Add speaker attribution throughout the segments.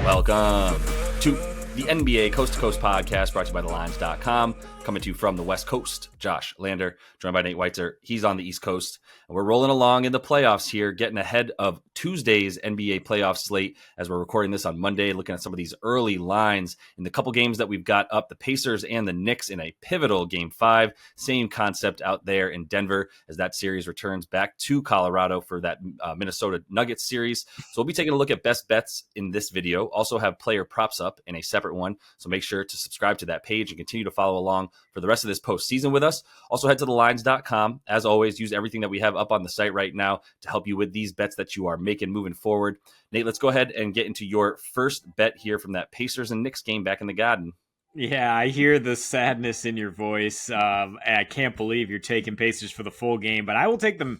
Speaker 1: Welcome to the NBA Coast to Coast podcast brought to you by thelines.com. Coming to you from the West Coast, Josh Lander, joined by Nate Weitzer. He's on the East Coast. And we're rolling along in the playoffs here, getting ahead of Tuesday's NBA playoff slate as we're recording this on Monday, looking at some of these early lines. In the couple games that we've got up, the Pacers and the Knicks in a pivotal Game 5. Same concept out there in Denver as that series returns back to Colorado for that Minnesota Nuggets series. So we'll be taking a look at best bets in this video. Also have player props up in a separate one. So make sure to subscribe to that page and continue to follow along for the rest of this postseason with us. Also head to thelines.com. As always, use everything that we have up on the site right now to help you with these bets that you are making moving forward. Nate, let's go ahead and get into your first bet here from that Pacers and Knicks game back in the Garden.
Speaker 2: Yeah, I hear the sadness in your voice. I can't believe you're taking Pacers for the full game, but I will take them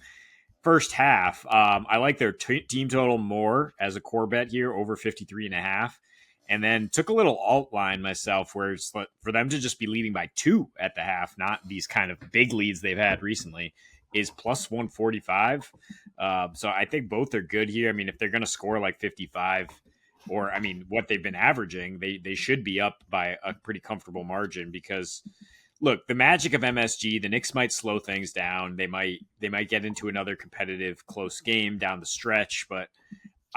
Speaker 2: first half. I like their team total more as a core bet here, over 53.5. And then took a little alt line myself where it's for them to just be leading by 2 at the half, not these kind of big leads they've had recently, is plus 145. So I think both are good here. I mean, if they're going to score like 55, or I mean, what they've been averaging, they should be up by a pretty comfortable margin because, look, the magic of MSG, the Knicks might slow things down. They might get into another competitive close game down the stretch, but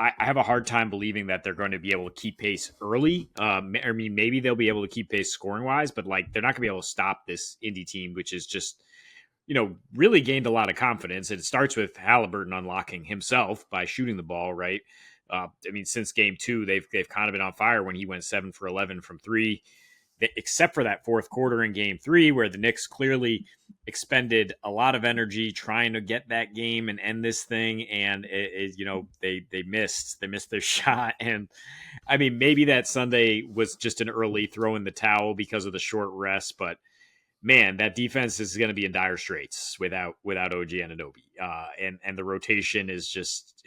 Speaker 2: I have a hard time believing that they're going to be able to keep pace early. I mean, maybe they'll be able to keep pace scoring wise, but like they're not going to be able to stop this Indy team, which is just, really gained a lot of confidence. It starts with Halliburton unlocking himself by shooting the ball, right? I mean, since game 2, they've kind of been on fire when he went 7 for 11 from 3. Except for that fourth quarter in game 3, where the Knicks clearly expended a lot of energy trying to get that game and end this thing. And they missed their shot. And I mean, maybe that Sunday was just an early throw in the towel because of the short rest, but man, that defense is going to be in dire straits without OG Anunoby. And the rotation is just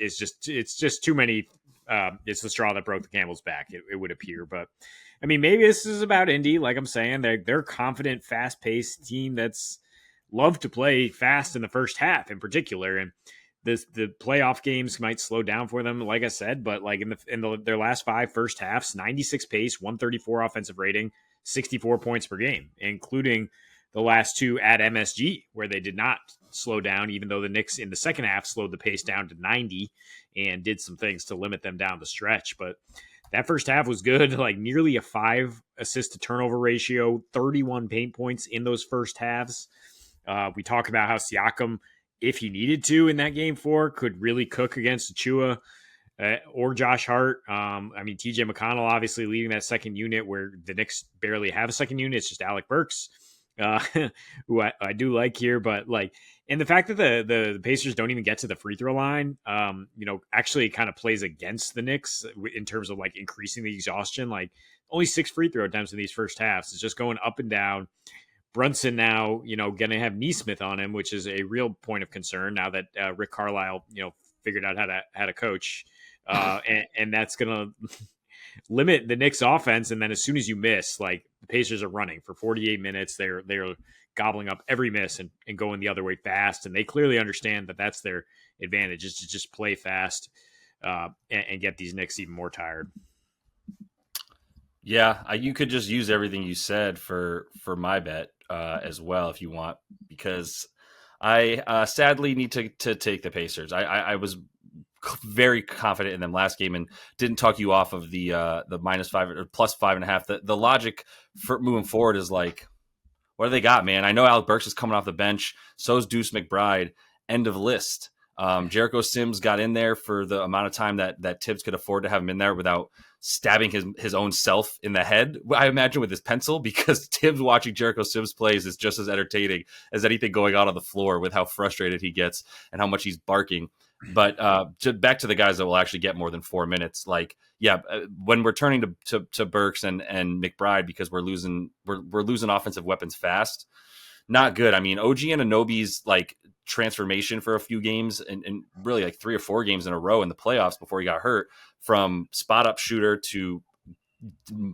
Speaker 2: too many. It's the straw that broke the camel's back, it would appear. But I mean, maybe this is about Indy. Like I'm saying, they're a confident, fast-paced team that's love to play fast in the first half in particular. And the playoff games might slow down for them, like I said. But like their last 5 first halves, 96 pace, 134 offensive rating, 64 points per game, including the last 2 at MSG, where they did not slow down, even though the Knicks in the second half slowed the pace down to 90 and did some things to limit them down the stretch. But that first half was good, like nearly a 5 assist to turnover ratio, 31 paint points in those first halves. We talk about how Siakam, if he needed to in that game 4, could really cook against Achua or Josh Hart. I mean, TJ McConnell obviously leading that second unit where the Knicks barely have a second unit. It's just Alec Burks, who I do like here. But like, and the fact that the Pacers don't even get to the free throw line, actually kind of plays against the Knicks in terms of like increasing the exhaustion. Like only 6 free throw attempts in these first halves. It's just going up and down. Brunson now, going to have Neesmith on him, which is a real point of concern now that Rick Carlisle, figured out how to coach. And that's going to limit the Knicks offense. And then as soon as you miss, like the Pacers are running for 48 minutes, they're gobbling up every miss and going the other way fast. And they clearly understand that that's their advantage, is to just play fast and get these Knicks even more tired.
Speaker 1: Yeah, you could just use everything you said for my bet as well if you want, because I sadly need to take the Pacers. I was very confident in them last game and didn't talk you off of the -5 or +5.5. The logic for moving forward is like, what do they got, man? I know Alec Burks is coming off the bench. So's Deuce McBride. End of list. Jericho Sims got in there for the amount of time that Tibbs could afford to have him in there without stabbing his own self in the head, I imagine, with his pencil, because Tibbs watching Jericho Sims plays is just as entertaining as anything going on the floor with how frustrated he gets and how much he's barking. But back to the guys that will actually get more than 4 minutes. Like, yeah, when we're turning to Burks and McBride because we're losing offensive weapons fast, not good. I mean, OG Anunoby's like transformation for a few games and really like 3 or 4 games in a row in the playoffs before he got hurt, from spot up shooter to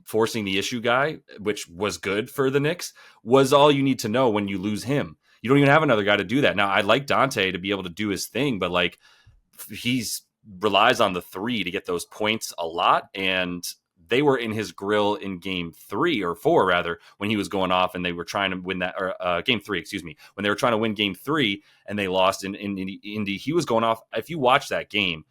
Speaker 1: forcing the issue guy, which was good for the Knicks, was all you need to know when you lose him. You don't even have another guy to do that. Now, I'd like Dante to be able to do his thing, but like, he's relies on the three to get those points a lot. And they were in his grill in game 3 or 4, rather, when he was going off and they were trying to win that, or game 3, excuse me, when they were trying to win game 3 and they lost in Indy. He was going off. If you watch that game,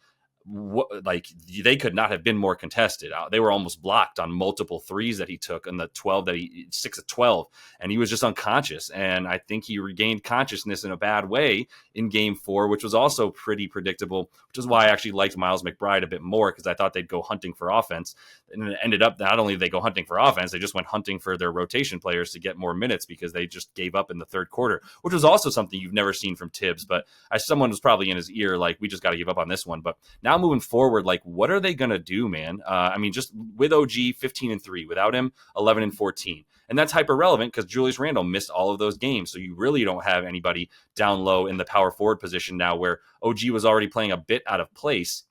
Speaker 1: like they could not have been more contested. They were almost blocked on multiple threes that he took, and the 12 that he 6 of 12, and he was just unconscious. And I think he regained consciousness in a bad way in game 4, which was also pretty predictable, which is why I actually liked Miles McBride a bit more, because I thought they'd go hunting for offense. And it ended up not only did they go hunting for offense, they just went hunting for their rotation players to get more minutes, because they just gave up in the third quarter, which was also something you've never seen from Tibbs. But someone was probably in his ear like, we just got to give up on this one. But now moving forward, like, what are they going to do, man? I mean, just with OG 15-3, without him 11-14. And that's hyper relevant because Julius Randle missed all of those games. So you really don't have anybody down low in the power forward position now, where OG was already playing a bit out of place.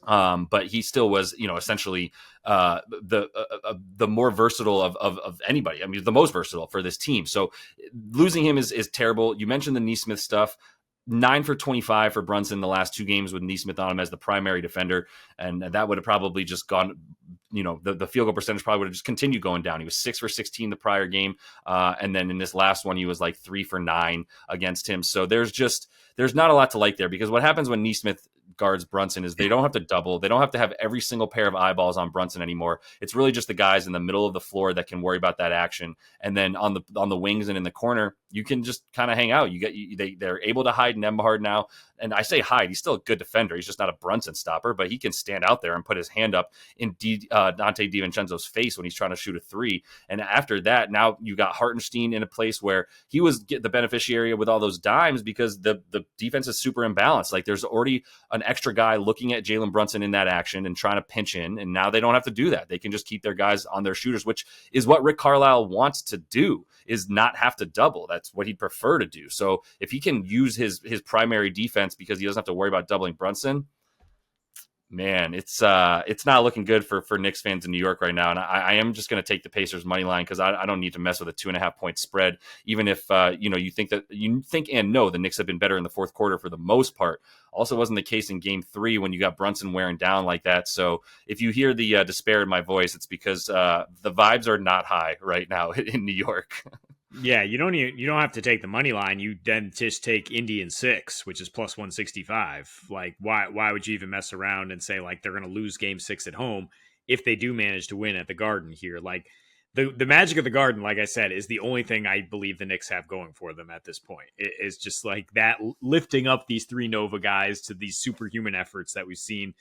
Speaker 1: But he still was, essentially the more versatile of anybody. I mean, the most versatile for this team. So losing him is terrible. You mentioned the Nesmith stuff. 9 for 25 for Brunson the last 2 games with Nesmith on him as the primary defender. And that would have probably just gone, the field goal percentage probably would have just continued going down. He was 6 for 16 the prior game. And then in this last one, he was like 3 for 9 against him. So there's not a lot to like there, because what happens when Nesmith guards Brunson is they don't have to double. They don't have to have every single pair of eyeballs on Brunson anymore. It's really just the guys in the middle of the floor that can worry about that action. And then on the wings and in the corner, you can just kind of hang out. They're able to hide Nembhard now. And I say hide, he's still a good defender. He's just not a Brunson stopper, but he can stand out there and put his hand up in Dante DiVincenzo's face when he's trying to shoot a 3. And after that, now you got Hartenstein in a place where he was the beneficiary with all those dimes, because the defense is super imbalanced. Like, there's already an extra guy looking at Jalen Brunson in that action and trying to pinch in. And now they don't have to do that. They can just keep their guys on their shooters, which is what Rick Carlisle wants to do, is not have to double. That's what he'd prefer to do. So if he can use his primary defense because he doesn't have to worry about doubling Brunson, man, it's not looking good for Knicks fans in New York right now. And I am just going to take the Pacers money line, because I don't need to mess with a 2.5 point spread, even if you think and know the Knicks have been better in the fourth quarter for the most part. Also wasn't the case in game 3 when you got Brunson wearing down like that. So if you hear the despair in my voice, it's because the vibes are not high right now in New York.
Speaker 2: Yeah, you don't have to take the money line. You then just take Indy in 6, which is plus 165. Like, why would you even mess around and say like they're going to lose game 6 at home if they do manage to win at the Garden here? Like, the magic of the Garden, like I said, is the only thing I believe the Knicks have going for them at this point. It is just like that, lifting up these 3 Nova guys to these superhuman efforts that we've seen,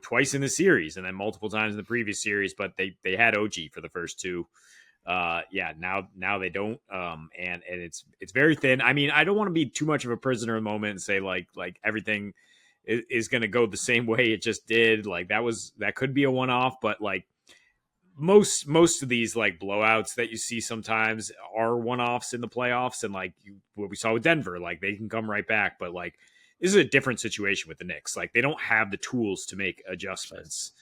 Speaker 2: twice in the series and then multiple times in the previous series. But they had OG for the first 2. Now they don't, and it's very thin. I mean, I don't want to be too much of a prisoner of the moment and say like everything is going to go the same way it just did. Like that could be a one-off, but like most of these like blowouts that you see sometimes are one-offs in the playoffs. And like what we saw with Denver, like they can come right back, but like this is a different situation with the Knicks. Like they don't have the tools to make adjustments.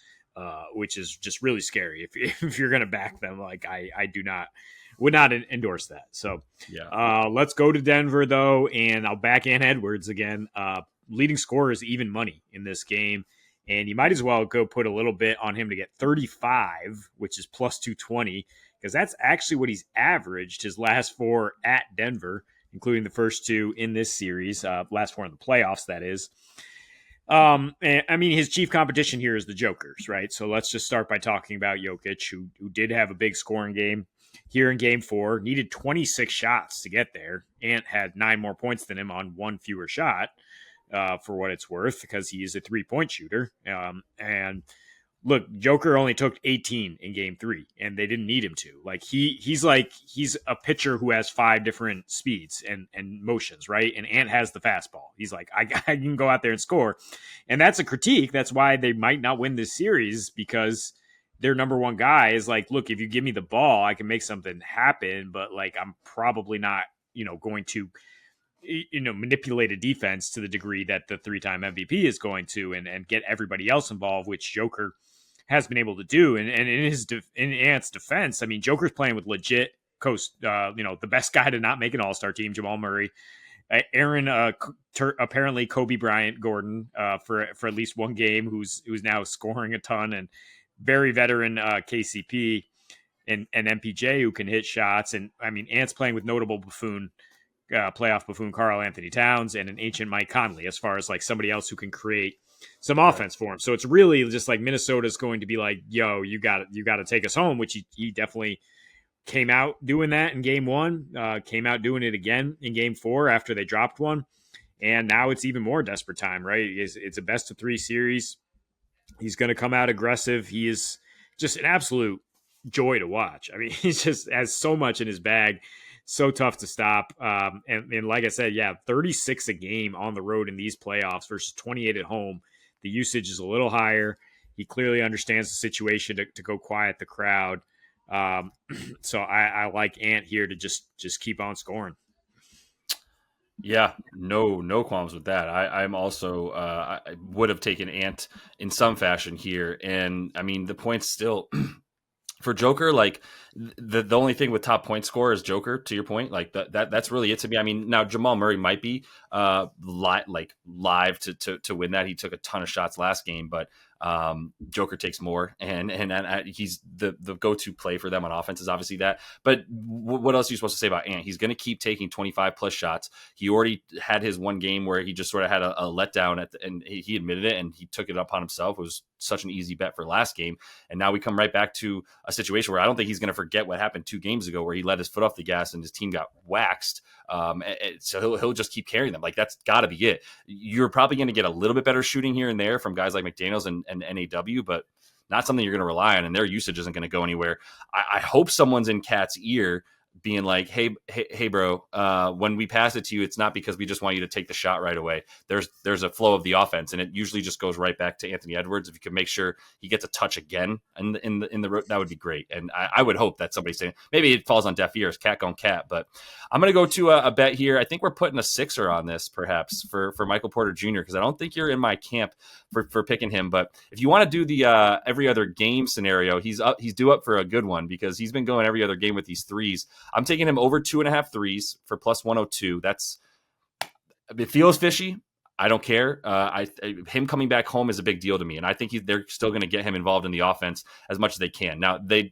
Speaker 2: Which is just really scary if you're going to back them. Like I would not endorse that. So
Speaker 1: yeah,
Speaker 2: let's go to Denver though, and I'll back Ant Edwards again. Leading scorer is even money in this game, and you might as well go put a little bit on him to get 35, which is plus 220, because that's actually what he's averaged his last 4 at Denver, including the first 2 in this series, last 4 in the playoffs, that is. And, I mean, his chief competition here is the Jokers, right? So let's just start by talking about Jokic, who did have a big scoring game here in game 4, needed 26 shots to get there. Ant had 9 more points than him on 1 fewer shot, for what it's worth, because he is a 3-point shooter. And look, Joker only took 18 in game 3, and they didn't need him to. Like he's a pitcher who has 5 different speeds and motions, right? And Ant has the fastball. He's like, I can go out there and score. And that's a critique. That's why they might not win this series, because their number one guy is like, look, if you give me the ball, I can make something happen, but like I'm probably not, going to manipulate a defense to the degree that the 3-time MVP is going to, and get everybody else involved, which Joker has been able to do. And in Ant's defense, I mean, Joker's playing with legit the best guy to not make an all-star team, Jamal Murray. Aaron, apparently Kobe Bryant Gordon, for at least one game, who's now scoring a ton, and very veteran KCP and MPJ who can hit shots. And I mean, Ant's playing with notable playoff buffoon Karl Anthony Towns and an ancient Mike Conley, as far as like somebody else who can create some offense for him. So it's really just like Minnesota's going to be like, yo, you got to take us home, which he definitely came out doing that in game one, came out doing it again in game four after they dropped one. And now it's even more desperate time, right? It's a best of three series. He's going to come out aggressive. He is just an absolute joy to watch. I mean, he just has so much in his bag, so tough to stop. And like I said, yeah, 36 a game on the road in these playoffs versus 28 at home. The usage is a little higher. He clearly understands the situation to go quiet the crowd. So I like Ant here to just keep on scoring.
Speaker 1: Yeah, no qualms with that. I'm also I would have taken Ant in some fashion here, and I mean the points still for Joker. Like the only thing with top point scorer is Joker. To your point, like that's really it to me. I mean, now Jamal Murray might be live to win that. He took a ton of shots last game, but Joker takes more, and he's the go-to play for them on offense is obviously that. But what else are you supposed to say about Ant? He's going to keep taking 25 plus shots. He already had his one game where he just sort of had a letdown and he admitted it, and he took it upon himself. It was such an easy bet for last game, and now we come right back to a situation where I don't think he's going to forget what happened 2 games ago, where he let his foot off the gas and his team got waxed. So he'll just keep carrying them. Like that's got to be it. You're probably going to get a little bit better shooting here and there from guys like McDaniels and NAW, but not something you're going to rely on, and their usage isn't going to go anywhere. I hope someone's in Cat's ear being like, hey, bro, when we pass it to you, it's not because we just want you to take the shot right away. There's a flow of the offense, and it usually just goes right back to Anthony Edwards. If you could make sure he gets a touch again in the that would be great. And I would hope that somebody's saying, maybe it falls on deaf ears, cat on cat, but I'm going to go to a bet here. I think we're putting a 6er on this perhaps for Michael Porter Jr., because I don't think you're in my camp for picking him. But if you want to do the every other game scenario, he's due up for a good one, because he's been going every other game with these threes. I'm taking him over 2.5 threes for plus 102. It feels fishy. I don't care. Him coming back home is a big deal to me, and I think they're still going to get him involved in the offense as much as they can. Now, the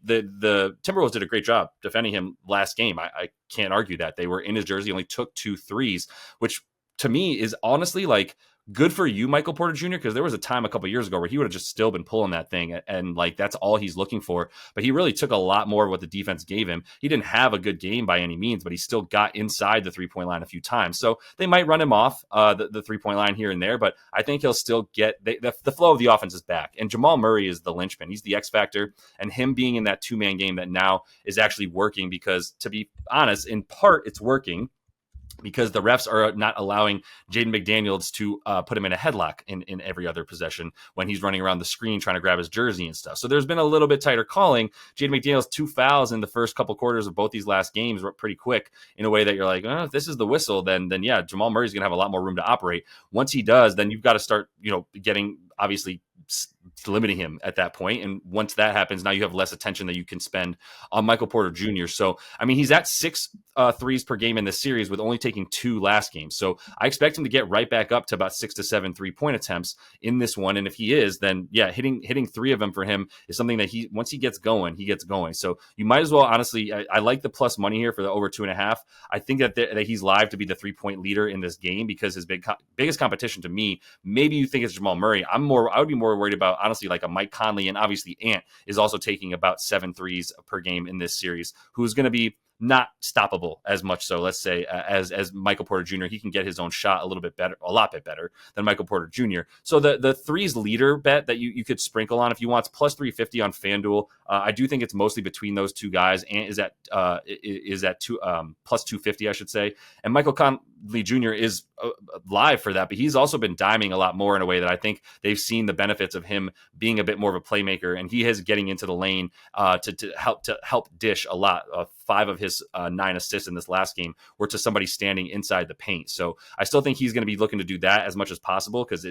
Speaker 1: Timberwolves did a great job defending him last game. I can't argue that. They were in his jersey, only took 2 threes, which to me is honestly like good for you, Michael Porter Jr., because there was a time a couple years ago where he would have just still been pulling that thing, and like that's all he's looking for. But he really took a lot more of what the defense gave him. He didn't have a good game by any means, but he still got inside the 3-point line a few times. So they might run him off the 3-point line here and there, but I think he'll still get the flow of the offense is back. And Jamal Murray is the linchpin. He's the X factor, and him being in that 2-man game that now is actually working, because to be honest, in part it's working because the refs are not allowing Jaden McDaniels to put him in a headlock in every other possession when he's running around the screen trying to grab his jersey and stuff. So there's been a little bit tighter calling. Jaden McDaniels, 2 fouls in the first couple quarters of both these last games were pretty quick in a way that you're like, oh, if this is the whistle, then yeah, Jamal Murray's going to have a lot more room to operate. Once he does, then you've got to start, getting obviously limiting him at that point. And once that happens, now you have less attention that you can spend on Michael Porter Jr. So, I mean, he's at 6 threes per game in this series with only taking 2 last game. So I expect him to get right back up to about 6 to 7 3-point attempts in this one. And if he is, then yeah, hitting 3 of them for him is something that once he gets going, he gets going. So you might as well, honestly, I like the plus money here for the over 2.5. I think that he's live to be the 3-point leader in this game, because his biggest competition to me, maybe you think it's Jamal Murray. I would be more worried about, honestly, like a Mike Conley, and obviously Ant is also taking about 7 threes per game in this series, who's going to be not stoppable as much. So let's say as Michael Porter Jr., he can get his own shot a lot bit better than Michael Porter Jr. So the threes leader bet that you could sprinkle on if you want, it's plus 350 on FanDuel. I do think it's mostly between those two guys, and is at plus 250, I should say. And Michael Conley Jr. is live for that, but he's also been diming a lot more in a way that I think they've seen the benefits of him being a bit more of a playmaker, and he is getting into the lane to help dish a lot. 5 of his 9 assists in this last game were to somebody standing inside the paint. So I still think he's going to be looking to do that as much as possible, because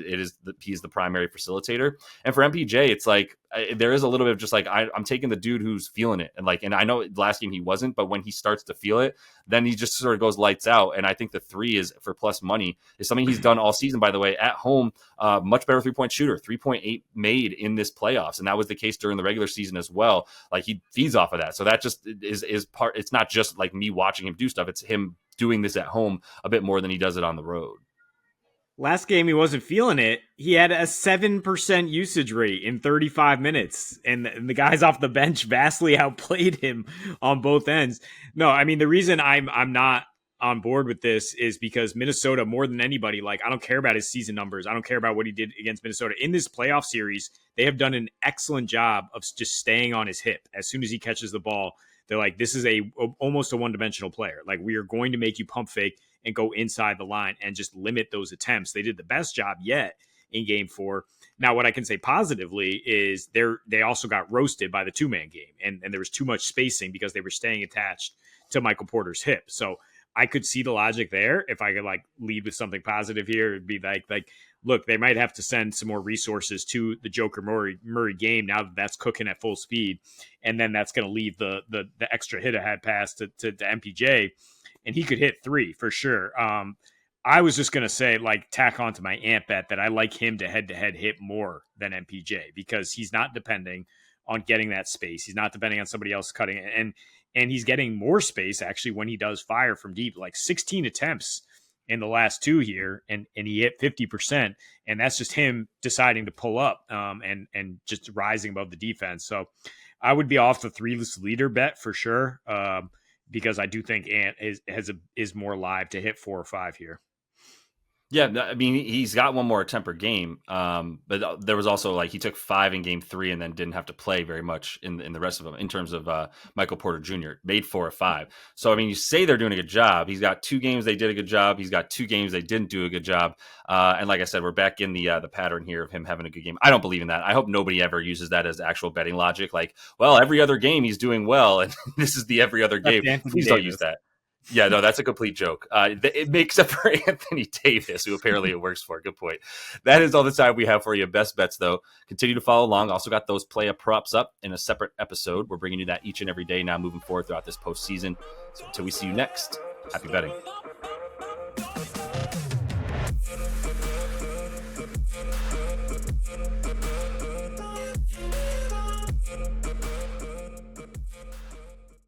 Speaker 1: he's the primary facilitator. And for MPJ, it's like there is a little bit of just like I'm taking the dude who's feeling it, and I know last game he wasn't, but when he starts to feel it, then he just sort of goes lights out. And I think the three is for plus money is something he's done all season, by the way, at home. Much better 3-point shooter, 3.8 made in this playoffs. And that was the case during the regular season as well. Like, he feeds off of that. So that just is part. It's not just like me watching him do stuff. It's him doing this at home a bit more than he does it on the road.
Speaker 2: Last game, he wasn't feeling it. He had a 7% usage rate in 35 minutes, and the guys off the bench vastly outplayed him on both ends. No, I mean, the reason I'm not on board with this is because Minnesota, more than anybody, like, I don't care about his season numbers. I don't care about what he did against Minnesota. In this playoff series, they have done an excellent job of just staying on his hip. As soon as he catches the ball, they're like, this is almost a one-dimensional player. Like, we are going to make you pump fake and go inside the line and just limit those attempts. They did the best job yet in game 4. Now, what I can say positively is they also got roasted by the two-man game, and there was too much spacing because they were staying attached to Michael Porter's hip. So I could see the logic there. If I could like lead with something positive here, it'd be like, look, they might have to send some more resources to the Joker Murray game now that that's cooking at full speed. And then that's going to leave the extra hit ahead pass to MPJ. And he could hit 3 for sure. I was just going to say, like, tack on to my Ant bet that I like him to head-to-head hit more than MPJ because he's not depending on getting that space. He's not depending on somebody else cutting it. And he's getting more space, actually, when he does fire from deep, like 16 attempts in the last 2 here, and he hit 50%. And that's just him deciding to pull up and just rising above the defense. So I would be off the 3-less leader bet for sure. Because I do think Ant is more live to hit 4 or 5 here.
Speaker 1: Yeah, I mean, he's got one more attempt per game, but there was also like he took 5 in game 3 and then didn't have to play very much in the rest of them in terms of Michael Porter Jr. made 4 or 5. So I mean, you say they're doing a good job. He's got 2 games they did a good job. He's got 2 games they didn't do a good job. And like I said, we're back in the pattern here of him having a good game. I don't believe in that. I hope nobody ever uses that as actual betting logic. Like, well, every other game he's doing well, and this is the every other game. Please don't use that. Yeah, no, that's a complete joke. It makes up for Anthony Davis, who apparently it works for. Good point. That is all the time we have for you. Best bets, though. Continue to follow along. Also got those play props up in a separate episode. We're bringing you that each and every day now moving forward throughout this postseason. So until we see you next, happy betting.